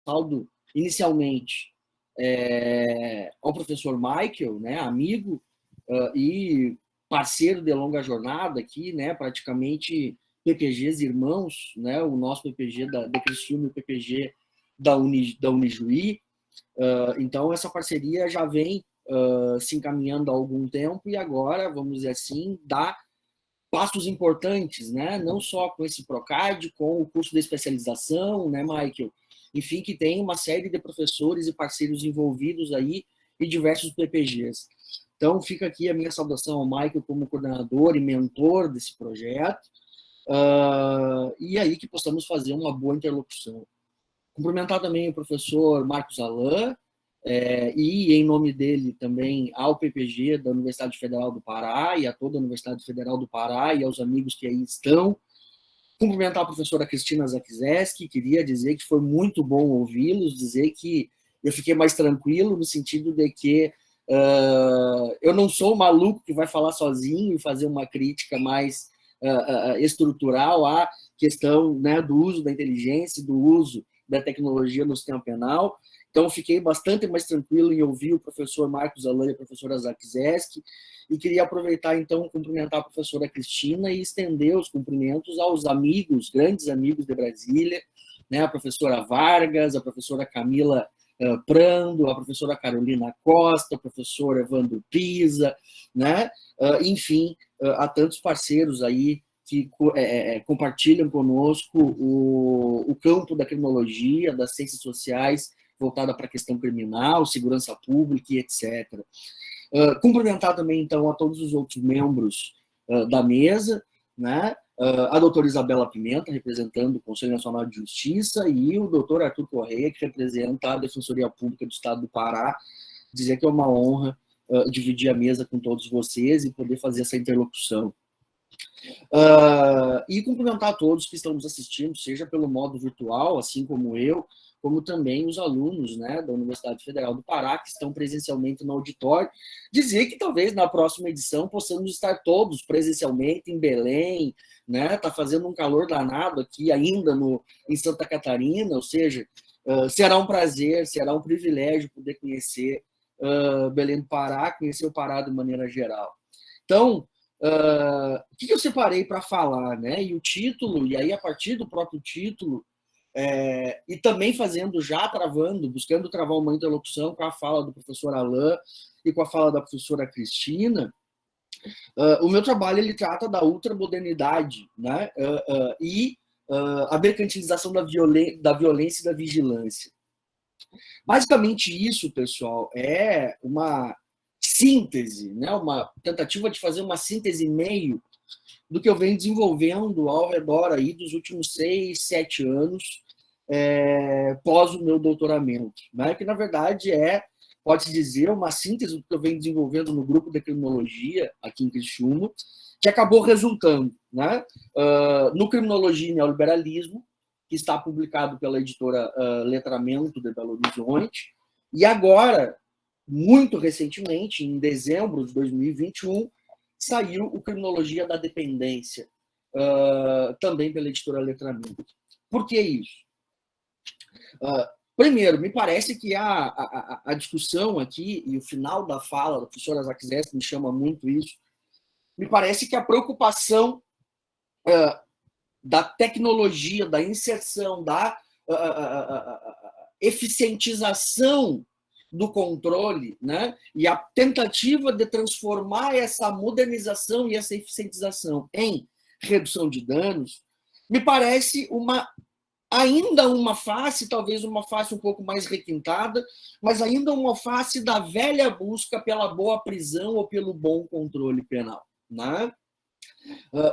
saldo inicialmente ao professor Michael, né, amigo e parceiro de longa jornada aqui, né, praticamente PPGs irmãos, né, o nosso PPG da Criciúma e o PPG da Unijuí. Então, essa parceria já vem se encaminhando há algum tempo e agora, vamos dizer assim, dá passos importantes, né? Não só com esse Procad, com o curso de especialização, né, Michael? Enfim, que tem uma série de professores e parceiros envolvidos aí e diversos PPGs. Então, fica aqui a minha saudação ao Michael como coordenador e mentor desse projeto, e aí que possamos fazer uma boa interlocução. Cumprimentar também o professor Marcos Alain, e em nome dele também ao PPG da Universidade Federal do Pará e a toda a Universidade Federal do Pará e aos amigos que aí estão. Cumprimentar a professora Cristina Zakzeski, queria dizer que foi muito bom ouvi-los, dizer que eu fiquei mais tranquilo no sentido de que eu não sou o maluco que vai falar sozinho e fazer uma crítica mais estrutural à questão, né, do uso da inteligência, do uso da tecnologia no sistema penal. Então, fiquei bastante mais tranquilo em ouvir o professor Marcos Alain e a professora Zakzeski, e queria aproveitar, então, cumprimentar a professora Cristina e estender os cumprimentos aos amigos, grandes amigos de Brasília, né, a professora Vargas, a professora Camila Prando, a professora Carolina Costa, o professor Evandro Pisa, né, enfim, há tantos parceiros aí que compartilham conosco o campo da criminologia, das ciências sociais, voltada para a questão criminal, segurança pública e etc. Cumprimentar também, então, a todos os outros membros da mesa, né? A doutora Isabela Pimenta, representando o Conselho Nacional de Justiça, e o doutor Arthur Correia, que representa a Defensoria Pública do Estado do Pará. Dizer que é uma honra dividir a mesa com todos vocês e poder fazer essa interlocução. E cumprimentar a todos que estão nos assistindo, seja pelo modo virtual, assim como eu, como também os alunos, né, da Universidade Federal do Pará, que estão presencialmente no auditório. Dizer que talvez na próxima edição possamos estar todos presencialmente em Belém, né, tá fazendo um calor danado aqui ainda em Santa Catarina, ou seja, será um prazer, será um privilégio poder conhecer Belém do Pará, conhecer o Pará de maneira geral. Então, o que eu separei para falar, né? E o título, e aí a partir do próprio título, e também buscando travar uma interlocução com a fala do professor Alain e com a fala da professora Cristina, o meu trabalho ele trata da ultramodernidade, né? E a mercantilização da violência e da vigilância. Basicamente isso, pessoal, é uma síntese, né? Uma tentativa de fazer uma síntese meio do que eu venho desenvolvendo ao redor aí dos últimos 6, 7 anos pós o meu doutoramento, né? Que na verdade pode-se dizer, uma síntese do que eu venho desenvolvendo no grupo de criminologia aqui em Criciúma, que acabou resultando, né, no Criminologia e Neoliberalismo, que está publicado pela editora Letramento de Belo Horizonte, e agora, muito recentemente, em dezembro de 2021, saiu o Criminologia da Dependência, também pela editora Letramento. Por que isso? Primeiro, me parece que a discussão aqui, e o final da fala da professora Zakzeski me chama muito isso, me parece que a preocupação da tecnologia, da inserção, da eficientização do controle, né? E a tentativa de transformar essa modernização e essa eficientização em redução de danos, me parece ainda uma face, talvez uma face um pouco mais requintada, mas ainda uma face da velha busca pela boa prisão ou pelo bom controle penal, né?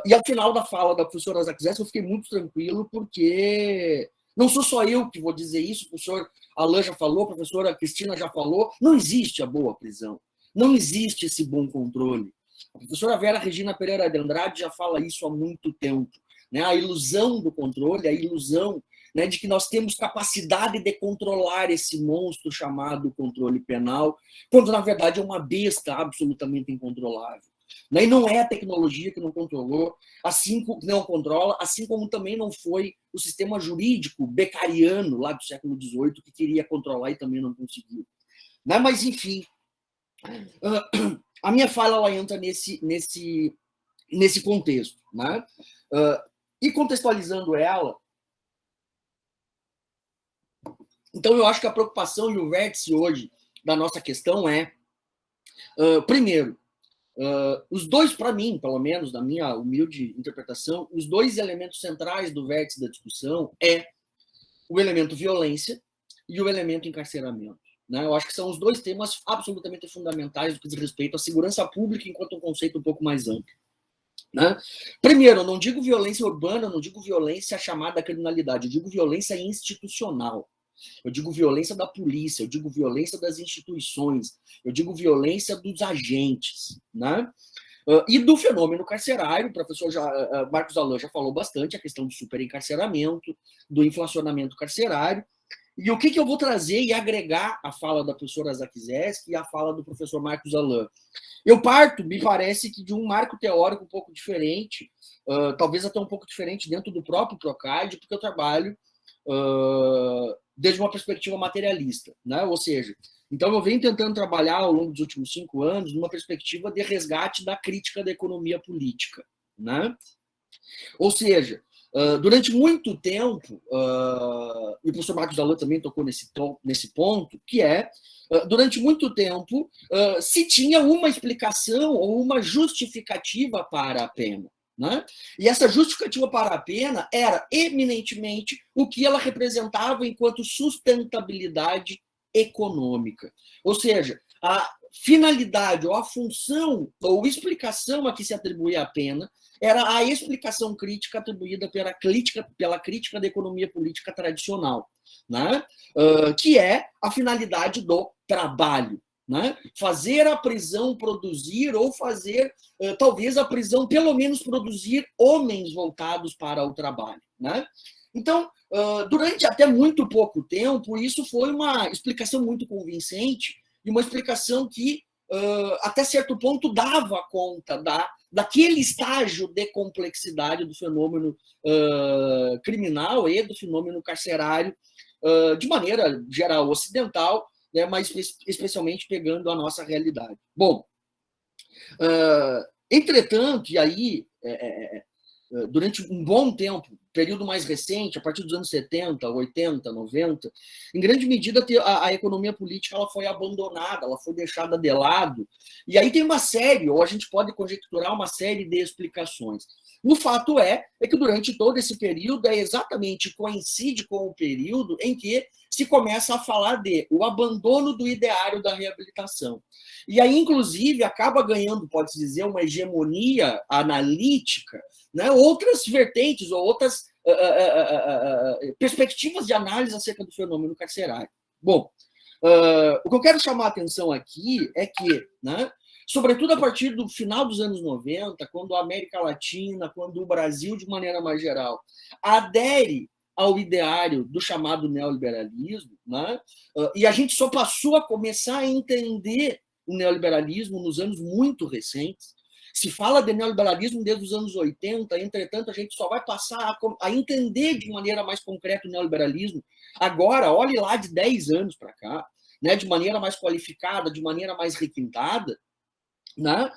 E ao final da fala da professora Zakzeski, eu fiquei muito tranquilo, porque não sou só eu que vou dizer isso, o professor Alain já falou, a professora Cristina já falou, não existe a boa prisão, não existe esse bom controle. A professora Vera Regina Pereira de Andrade já fala isso há muito tempo, né? A ilusão do controle, a ilusão, né, de que nós temos capacidade de controlar esse monstro chamado controle penal, quando na verdade é uma besta absolutamente incontrolável. Né? E não é a tecnologia que não controlou, não controla, assim como também não foi o sistema jurídico becariano lá do século XVIII que queria controlar e também não conseguiu. Né? Mas, enfim, a minha fala ela entra nesse contexto. Né? E contextualizando ela, então eu acho que a preocupação e o vértice hoje da nossa questão é, primeiro, os dois, para mim, pelo menos, na minha humilde interpretação, os dois elementos centrais do vértice da discussão é o elemento violência e o elemento encarceramento. Né? Eu acho que são os dois temas absolutamente fundamentais do que diz respeito à segurança pública enquanto um conceito um pouco mais amplo. Né? Primeiro, eu não digo violência urbana, eu não digo violência chamada criminalidade, eu digo violência institucional. Eu digo violência da polícia, eu digo violência das instituições, eu digo violência dos agentes. Né? E do fenômeno carcerário, o professor Marcos Allan já falou bastante, a questão do superencarceramento, do inflacionamento carcerário. E o que eu vou trazer e agregar à fala da professora Zakzeski e à fala do professor Marcos Allan? Eu parto, me parece, que de um marco teórico um pouco diferente, talvez até um pouco diferente dentro do próprio Procad, porque eu trabalho desde uma perspectiva materialista, né? Ou seja, então eu venho tentando trabalhar ao longo dos últimos 5 anos numa perspectiva de resgate da crítica da economia política, né? Ou seja, durante muito tempo, e o professor Marcos Allan também tocou nesse ponto, que é, durante muito tempo, se tinha uma explicação ou uma justificativa para a pena. Né? E essa justificativa para a pena era eminentemente o que ela representava enquanto sustentabilidade econômica. Ou seja, a finalidade ou a função ou explicação a que se atribuía a pena era a explicação crítica atribuída pela crítica da economia política tradicional, né? Que é a finalidade do trabalho. Né? Fazer a prisão produzir ou fazer, talvez, a prisão, pelo menos, produzir homens voltados para o trabalho. Né? Então, durante até muito pouco tempo, isso foi uma explicação muito convincente e uma explicação que, até certo ponto, dava conta daquele estágio de complexidade do fenômeno criminal e do fenômeno carcerário, de maneira geral ocidental, né, mas especialmente pegando a nossa realidade. Bom, entretanto, e aí, durante um bom tempo, período mais recente, a partir dos anos 70, 80, 90, em grande medida a economia política ela foi abandonada, ela foi deixada de lado, e aí tem uma série, ou a gente pode conjecturar uma série de explicações. O fato é que durante todo esse período coincide com o período em que se começa a falar de o abandono do ideário da reabilitação. E aí, inclusive, acaba ganhando, pode-se dizer, uma hegemonia analítica, né? Outras vertentes ou outras perspectivas de análise acerca do fenômeno carcerário. Bom, o que eu quero chamar a atenção aqui é que, né, sobretudo a partir do final dos anos 90, quando a América Latina, quando o Brasil, de maneira mais geral, adere ao ideário do chamado neoliberalismo, né, e a gente só passou a começar a entender o neoliberalismo nos anos muito recentes. Se fala de neoliberalismo desde os anos 80, entretanto, a gente só vai passar a entender de maneira mais concreta o neoliberalismo agora, olhe lá, de 10 anos para cá, né, de maneira mais qualificada, de maneira mais requintada. Né?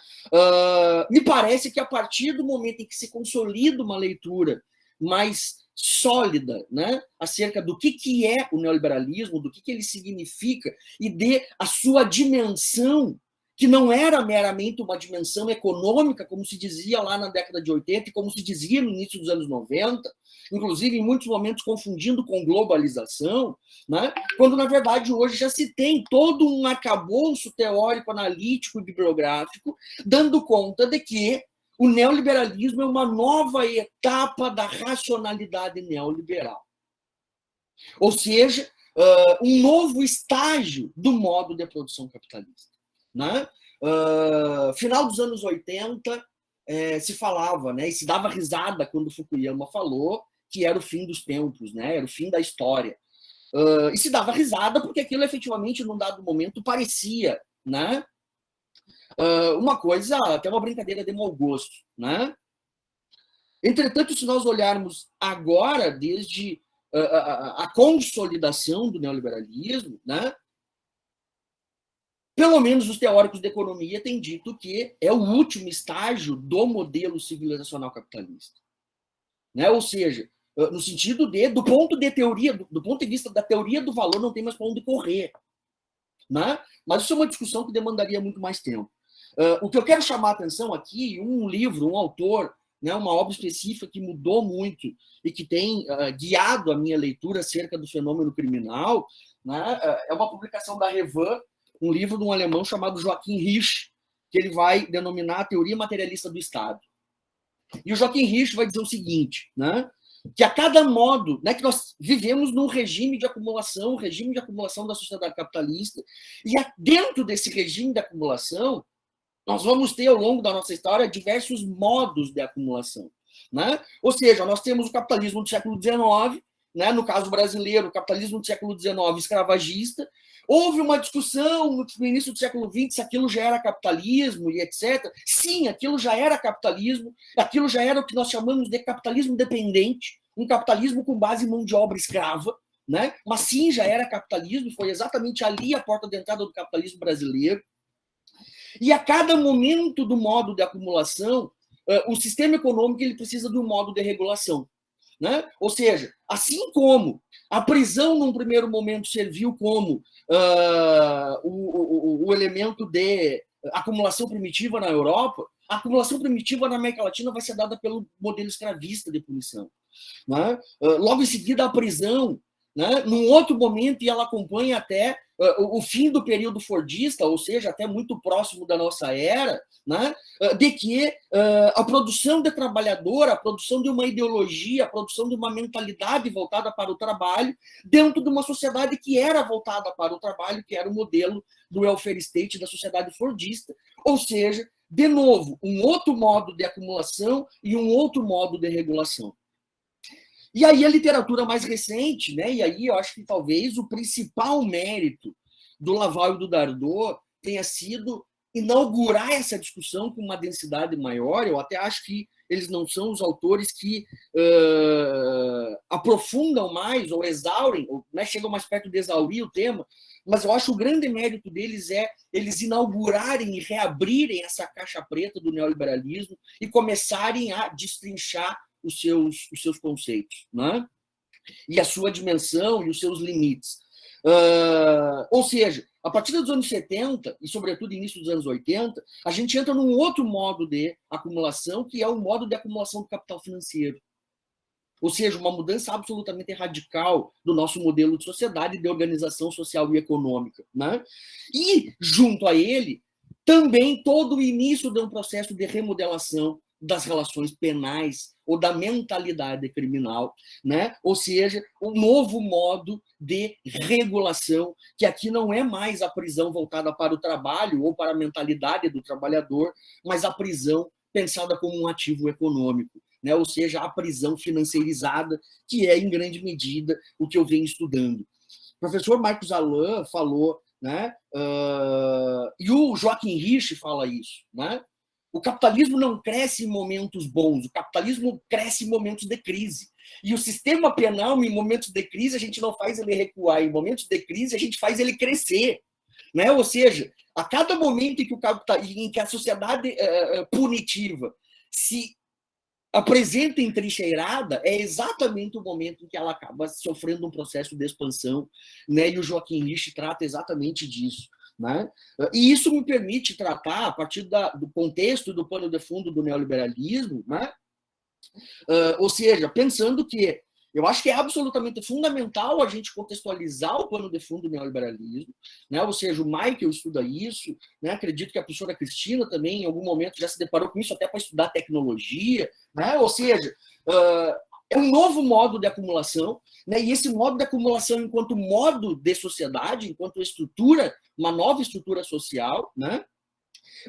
Me parece que a partir do momento em que se consolida uma leitura mais sólida, né, acerca do que é o neoliberalismo, do que ele significa e de a sua dimensão, que não era meramente uma dimensão econômica, como se dizia lá na década de 80 e como se dizia no início dos anos 90, inclusive em muitos momentos confundindo com globalização, né? Quando, na verdade, hoje já se tem todo um arcabouço teórico, analítico e bibliográfico dando conta de que o neoliberalismo é uma nova etapa da racionalidade neoliberal. Ou seja, um novo estágio do modo de produção capitalista. Né? Final dos anos 80, se falava, né, e se dava risada quando Fukuyama falou que era o fim dos tempos, né, era o fim da história. E se dava risada porque aquilo efetivamente, num dado momento, parecia, né, Uma coisa, até uma brincadeira de mau gosto, né? Entretanto, se nós olharmos agora, desde a consolidação do neoliberalismo, né? Pelo menos os teóricos da economia têm dito que é o último estágio do modelo civilizacional capitalista, né? Ou seja, no sentido do ponto de teoria, do ponto de vista da teoria do valor, não tem mais para onde correr, né? Mas isso é uma discussão que demandaria muito mais tempo. O que eu quero chamar a atenção aqui, um livro, um autor, né, uma obra específica que mudou muito e que tem guiado a minha leitura acerca do fenômeno criminal, né, é uma publicação da Revan, um livro de um alemão chamado Joachim Rich, que ele vai denominar a teoria materialista do Estado. E o Joachim Rich vai dizer o seguinte, né, que a cada modo, né, que nós vivemos num regime de acumulação, da sociedade capitalista, e dentro desse regime de acumulação, nós vamos ter, ao longo da nossa história, diversos modos de acumulação, né? Ou seja, nós temos o capitalismo do século XIX, né? No caso brasileiro, o capitalismo do século XIX escravagista. Houve uma discussão no início do século XX se aquilo já era capitalismo e etc. Sim, aquilo já era capitalismo, aquilo já era o que nós chamamos de capitalismo dependente, um capitalismo com base em mão de obra escrava, né? Mas sim, já era capitalismo, foi exatamente ali a porta de entrada do capitalismo brasileiro. E a cada momento do modo de acumulação, o sistema econômico ele precisa de um modo de regulação, né? Ou seja, assim como a prisão, num primeiro momento, serviu como o elemento de acumulação primitiva na Europa, a acumulação primitiva na América Latina vai ser dada pelo modelo escravista de punição, né? Logo em seguida, a prisão, né, num outro momento, e ela acompanha até o fim do período fordista, ou seja, até muito próximo da nossa era, né, de que a produção de trabalhador, a produção de uma ideologia, a produção de uma mentalidade voltada para o trabalho, dentro de uma sociedade que era voltada para o trabalho, que era o modelo do welfare state da sociedade fordista, ou seja, de novo, um outro modo de acumulação e um outro modo de regulação. E aí a literatura mais recente, né? E aí eu acho que talvez o principal mérito do Laval e do Dardot tenha sido inaugurar essa discussão com uma densidade maior. Eu até acho que eles não são os autores que aprofundam mais ou exaurem, ou, né, chegam mais perto de exaurir o tema, mas eu acho que o grande mérito deles é eles inaugurarem e reabrirem essa caixa preta do neoliberalismo e começarem a destrinchar os seus conceitos, né? E a sua dimensão e os seus limites. Ou seja, a partir dos anos 70 e, sobretudo, início dos anos 80, a gente entra num outro modo de acumulação, que é o modo de acumulação do capital financeiro. Ou seja, uma mudança absolutamente radical do nosso modelo de sociedade, de organização social e econômica, né? E, junto a ele, também todo o início de um processo de remodelação das relações penais ou da mentalidade criminal, né? Ou seja, um novo modo de regulação, que aqui não é mais a prisão voltada para o trabalho ou para a mentalidade do trabalhador, mas a prisão pensada como um ativo econômico, né? Ou seja, a prisão financeirizada, que é, em grande medida, o que eu venho estudando. O professor Marcos Allan falou, né? E o Joachim Rich fala isso, né? O capitalismo não cresce em momentos bons, o capitalismo cresce em momentos de crise. E o sistema penal, em momentos de crise, a gente não faz ele recuar, em momentos de crise, a gente faz ele crescer. Né? Ou seja, a cada momento em que a sociedade punitiva se apresenta entrincheirada, é exatamente o momento em que ela acaba sofrendo um processo de expansão, né? E o Joachim Rich trata exatamente disso. Né? E isso me permite tratar, a partir do contexto do pano de fundo do neoliberalismo, né? Ou seja, pensando que eu acho que é absolutamente fundamental a gente contextualizar o pano de fundo do neoliberalismo, né? Ou seja, o Michael estuda isso, né? Acredito que a professora Cristina também, em algum momento, já se deparou com isso, até para estudar tecnologia, né? Ou seja, é um novo modo de acumulação, né? E esse modo de acumulação, enquanto modo de sociedade, enquanto estrutura, uma nova estrutura social, né?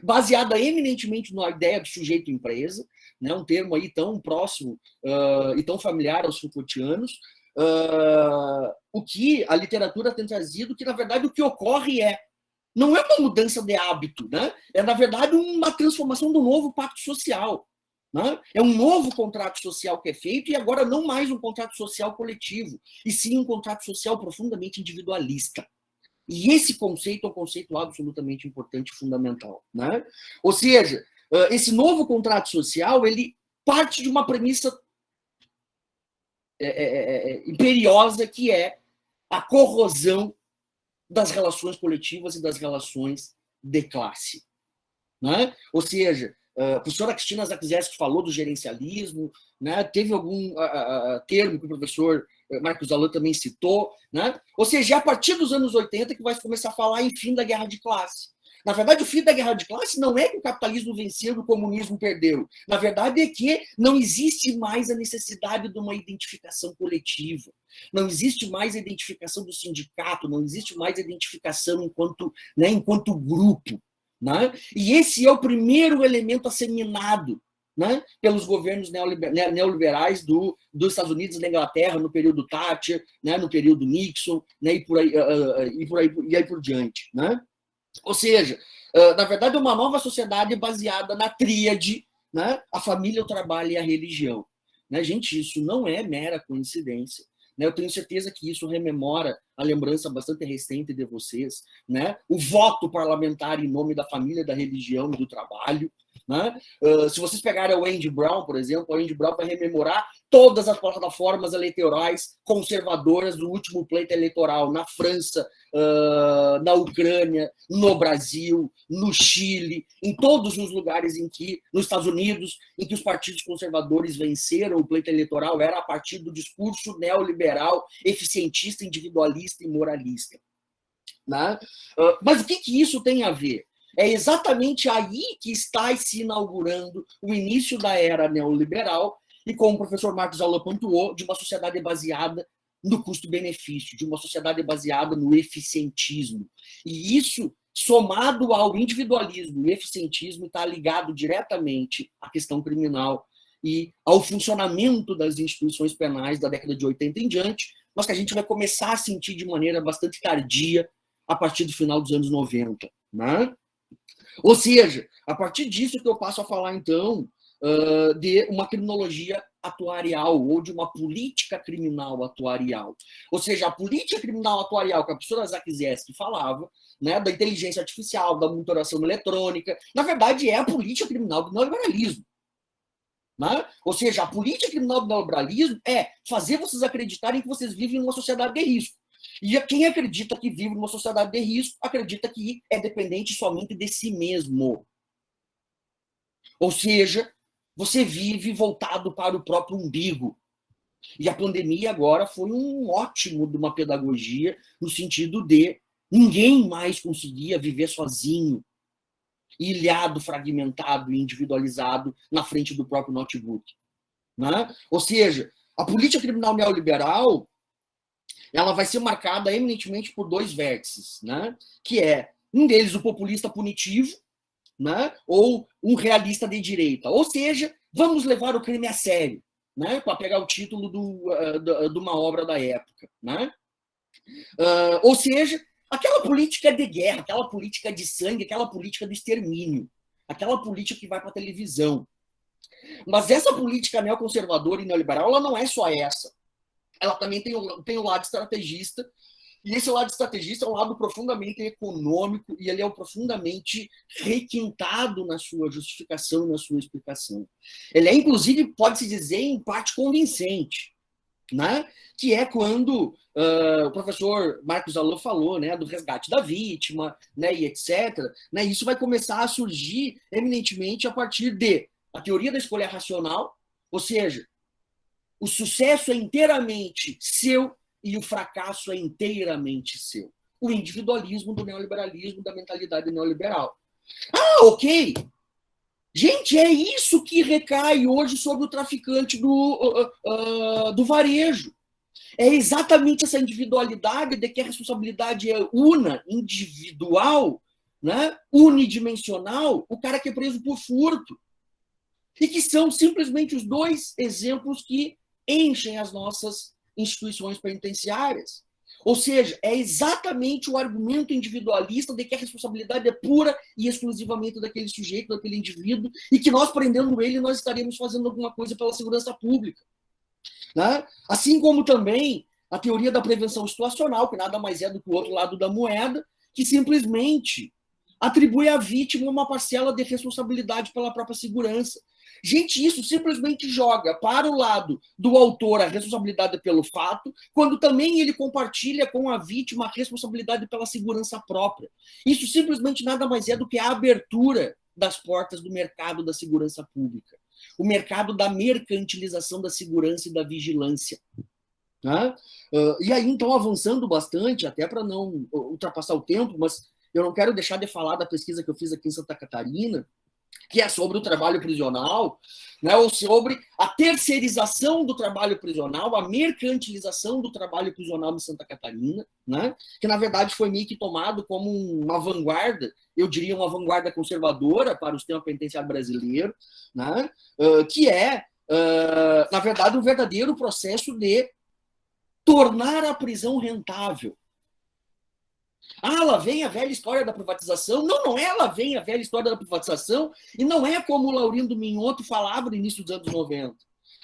Baseada eminentemente na ideia de sujeito-empresa, né? Um termo aí tão próximo e tão familiar aos Foucaultianos, o que a literatura tem trazido, que, na verdade, o que ocorre é Não é uma mudança de hábito, né? É, na verdade, uma transformação do novo pacto social. Né? É um novo contrato social que é feito, e agora não mais um contrato social coletivo, e sim um contrato social profundamente individualista. E esse conceito é um conceito absolutamente importante e fundamental. Né? Ou seja, esse novo contrato social, ele parte de uma premissa imperiosa, que é a corrosão das relações coletivas e das relações de classe. Né? Ou seja, a professora Cristina Zakrzewski falou do gerencialismo, né? Teve algum termo que o professor Marcos Allan também citou. Né? Ou seja, é a partir dos anos 80 que vai começar a falar em fim da guerra de classe. Na verdade, o fim da guerra de classe não é que o capitalismo venceu e o comunismo perdeu. Na verdade, é que não existe mais a necessidade de uma identificação coletiva. Não existe mais a identificação do sindicato, não existe mais a identificação enquanto grupo. Né? E esse é o primeiro elemento a ser minado, né, pelos governos neoliberais dos Estados Unidos e da Inglaterra no período Thatcher, né, no período Nixon, né, e aí por diante. Né? Ou seja, na verdade, é uma nova sociedade baseada na tríade, né, a família, o trabalho e a religião. Né? Gente, isso não é mera coincidência. Né? Eu tenho certeza que isso rememora a lembrança bastante recente de vocês, né? O voto parlamentar em nome da família, da religião e do trabalho. Né? Se vocês pegarem o Andy Brown, por exemplo, o Andy Brown vai rememorar todas as plataformas eleitorais conservadoras do último pleito eleitoral na França, na Ucrânia, no Brasil, no Chile, em todos os lugares nos Estados Unidos, em que os partidos conservadores venceram o pleito eleitoral, era a partir do discurso neoliberal, eficientista, individualista e moralista. Né? Mas o que isso tem a ver? É exatamente aí que está se inaugurando o início da era neoliberal, e como o professor Marcos Allan pontuou, de uma sociedade baseada no custo-benefício, de uma sociedade baseada no eficientismo. E isso, somado ao individualismo e eficientismo, está ligado diretamente à questão criminal e ao funcionamento das instituições penais da década de 80 em diante, mas que a gente vai começar a sentir de maneira bastante tardia a partir do final dos anos 90. Né? Ou seja, a partir disso que eu passo a falar, então, de uma criminologia atuarial, ou de uma política criminal atuarial. Ou seja, a política criminal atuarial que a professora Zakrzewski falava, né, da inteligência artificial, da monitoração eletrônica, na verdade é a política criminal do neoliberalismo. Né? Ou seja, a política criminal do neoliberalismo é fazer vocês acreditarem que vocês vivem numa sociedade de risco. E quem acredita que vive numa sociedade de risco, acredita que é dependente somente de si mesmo. Ou seja, você vive voltado para o próprio umbigo. E a pandemia agora foi um ótimo de uma pedagogia, no sentido de ninguém mais conseguia viver sozinho, ilhado, fragmentado e individualizado na frente do próprio notebook. Né? Ou seja, a política criminal neoliberal ela vai ser marcada eminentemente por dois vértices, né? Que é um deles o populista punitivo, né? Ou um realista de direita. Ou seja, vamos levar o crime a sério, né? Para pegar o título de uma obra da época, né? Ou seja, aquela política de guerra, aquela política de sangue, aquela política do extermínio, aquela política que vai para a televisão. Mas essa política neoconservadora e neoliberal, ela não é só essa. Ela também tem o lado estrategista, e esse lado estrategista é um lado profundamente econômico, e ele é profundamente requintado na sua justificação, na sua explicação. Ele é, inclusive, pode-se dizer, em parte convincente, né? Que é quando o professor Marcos Allan falou, né, do resgate da vítima, né, e etc. Né? Isso vai começar a surgir eminentemente a partir de a teoria da escolha racional, ou seja, o sucesso é inteiramente seu e o fracasso é inteiramente seu. O individualismo do neoliberalismo, da mentalidade neoliberal. Ah, ok. Gente, é isso que recai hoje sobre o traficante do varejo. É exatamente essa individualidade de que a responsabilidade é individual, né? Unidimensional, o cara que é preso por furto. E que são simplesmente os dois exemplos que enchem as nossas instituições penitenciárias. Ou seja, é exatamente o argumento individualista de que a responsabilidade é pura e exclusivamente daquele sujeito, daquele indivíduo, e que nós, prendendo ele, nós estaremos fazendo alguma coisa pela segurança pública. Né? Assim como também a teoria da prevenção situacional, que nada mais é do que o outro lado da moeda, que simplesmente atribui à vítima uma parcela de responsabilidade pela própria segurança. Gente, isso simplesmente joga para o lado do autor a responsabilidade pelo fato, quando também ele compartilha com a vítima a responsabilidade pela segurança própria. Isso simplesmente nada mais é do que a abertura das portas do mercado da segurança pública, o mercado da mercantilização da segurança e da vigilância. Né? E aí, então, avançando bastante, até para não ultrapassar o tempo, mas eu não quero deixar de falar da pesquisa que eu fiz aqui em Santa Catarina, que é sobre o trabalho prisional, né, ou sobre a terceirização do trabalho prisional, a mercantilização do trabalho prisional em Santa Catarina, né, que na verdade foi meio que tomado como uma vanguarda, eu diria uma vanguarda conservadora para o sistema penitenciário brasileiro, né, que é, na verdade, um verdadeiro processo de tornar a prisão rentável. Ah, lá vem a velha história da privatização. Não, não é lá vem a velha história da privatização, e não é como o Laurindo Minhoto falava no início dos anos 90.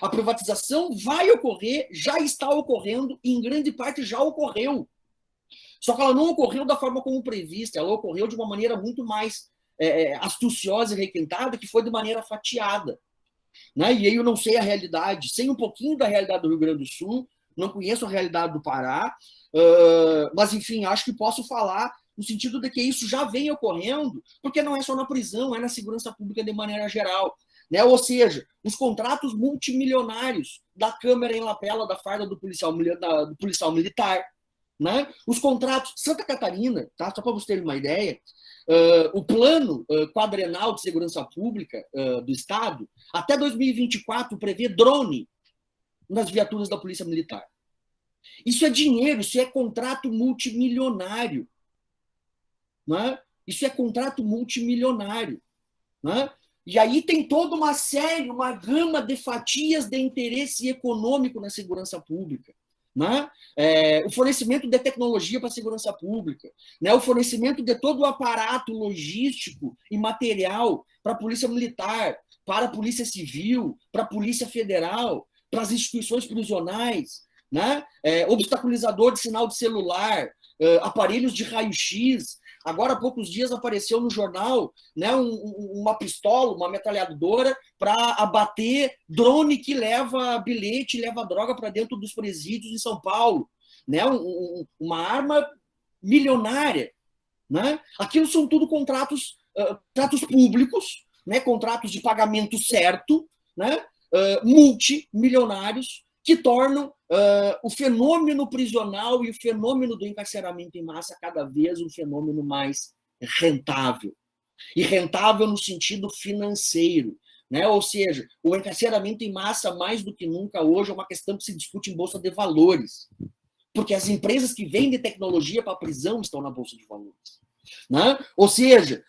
A privatização vai ocorrer, já está ocorrendo, e em grande parte já ocorreu. Só que ela não ocorreu da forma como prevista, ela ocorreu de uma maneira muito mais astuciosa e requintada, que foi de maneira fatiada. Né? E aí eu não sei a realidade, sei um pouquinho da realidade do Rio Grande do Sul, não conheço a realidade do Pará, mas, enfim, acho que posso falar no sentido de que isso já vem ocorrendo, porque não é só na prisão, é na segurança pública de maneira geral. Né? Ou seja, os contratos multimilionários da Câmara em lapela da farda do policial militar, né? Os contratos... Santa Catarina, tá? Só para vocês terem uma ideia, o plano quadrenal de segurança pública do Estado, até 2024, prevê drone nas viaturas da Polícia Militar. Isso é dinheiro, isso é contrato multimilionário. Né? Isso é contrato multimilionário. Né? E aí tem toda uma série, uma gama de fatias de interesse econômico na segurança pública. Né? O fornecimento de tecnologia para a segurança pública, né? O fornecimento de todo o aparato logístico e material para a Polícia Militar, para a Polícia Civil, para a Polícia Federal, para as instituições prisionais, né? Obstaculizador de sinal de celular, aparelhos de raio-x. Agora, há poucos dias, apareceu no jornal, né, uma pistola, uma metralhadora para abater drone que leva bilhete, leva droga para dentro dos presídios em São Paulo. Né? Uma arma milionária. Né? Aquilo são tudo contratos públicos, né? Contratos de pagamento certo, né? Multimilionários, que tornam o fenômeno prisional e o fenômeno do encarceramento em massa cada vez um fenômeno mais rentável. E rentável no sentido financeiro. Né? Ou seja, o encarceramento em massa, mais do que nunca hoje, é uma questão que se discute em bolsa de valores. Porque as empresas que vendem tecnologia para a prisão estão na bolsa de valores. Né? Ou seja,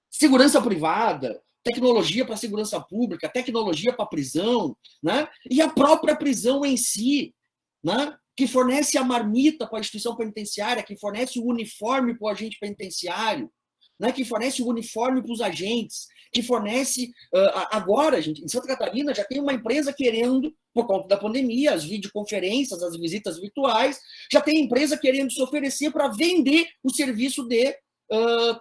segurança privada, tecnologia para segurança pública, tecnologia para prisão, né? E a própria prisão em si, né? Que fornece a marmita para a instituição penitenciária, que fornece o uniforme para o agente penitenciário, né? Que fornece o uniforme para os agentes, que fornece... agora, gente, em Santa Catarina já tem uma empresa querendo, por conta da pandemia, as videoconferências, as visitas virtuais, já tem empresa querendo se oferecer para vender o serviço de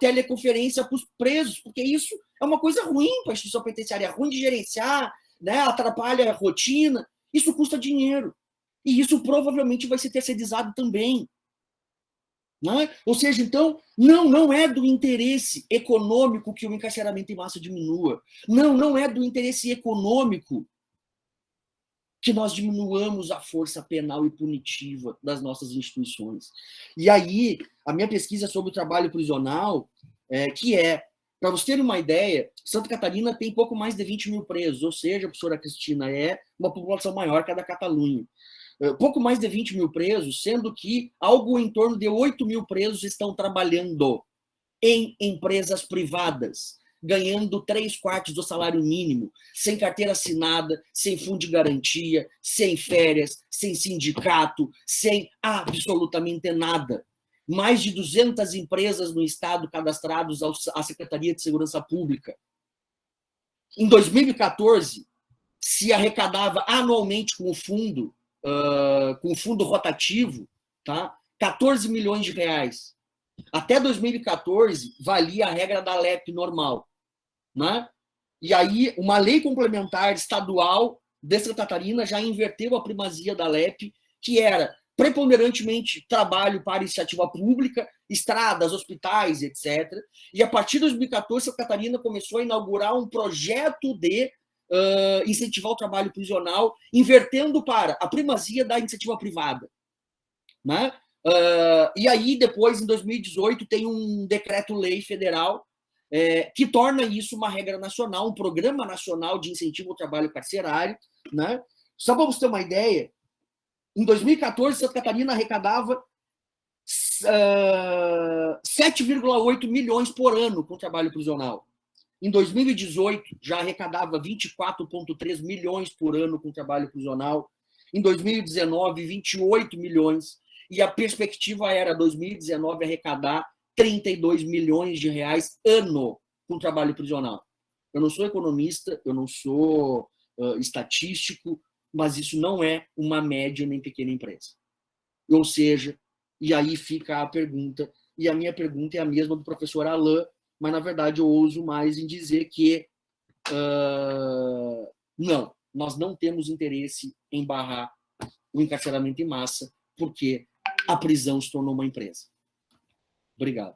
teleconferência para os presos, porque isso é uma coisa ruim para a instituição penitenciária, é ruim de gerenciar, né? Atrapalha a rotina, isso custa dinheiro. E isso provavelmente vai ser terceirizado também. Né? Ou seja, então, não é do interesse econômico que o encarceramento em massa diminua. Não é do interesse econômico que nós diminuamos a força penal e punitiva das nossas instituições. E aí, a minha pesquisa sobre o trabalho prisional, para vocês terem uma ideia, Santa Catarina tem pouco mais de 20 mil presos, ou seja, professora Cristina, é uma população maior que a da Catalunha. Pouco mais de 20 mil presos, sendo que algo em torno de 8 mil presos estão trabalhando em empresas privadas, ganhando 3/4 do salário mínimo, sem carteira assinada, sem fundo de garantia, sem férias, sem sindicato, sem absolutamente nada. Mais de 200 empresas no estado cadastradas à Secretaria de Segurança Pública. Em 2014, se arrecadava anualmente com o fundo rotativo, tá? 14 milhões de reais. Até 2014, valia a regra da LEP normal. Né? E aí, uma lei complementar estadual de Santa Catarina já inverteu a primazia da LEP, que era preponderantemente trabalho para iniciativa pública, estradas, hospitais, etc. E a partir de 2014, Santa Catarina começou a inaugurar um projeto de incentivar o trabalho prisional, invertendo para a primazia da iniciativa privada. Né? E aí, depois, em 2018, tem um decreto-lei federal que torna isso uma regra nacional, um programa nacional de incentivo ao trabalho carcerário. Né? Só para você ter uma ideia, em 2014, Santa Catarina arrecadava 7,8 milhões por ano com o trabalho prisional. Em 2018, já arrecadava 24,3 milhões por ano com o trabalho prisional. Em 2019, 28 milhões. E a perspectiva era, 2019, arrecadar 32 milhões de reais ano com o trabalho prisional. Eu não sou economista, eu não sou estatístico, mas isso não é uma média nem pequena empresa. Ou seja, e aí fica a pergunta, e a minha pergunta é a mesma do professor Alain, mas, na verdade, eu ouso mais em dizer que não, nós não temos interesse em barrar o encarceramento em massa, porque a prisão se tornou uma empresa. Obrigado.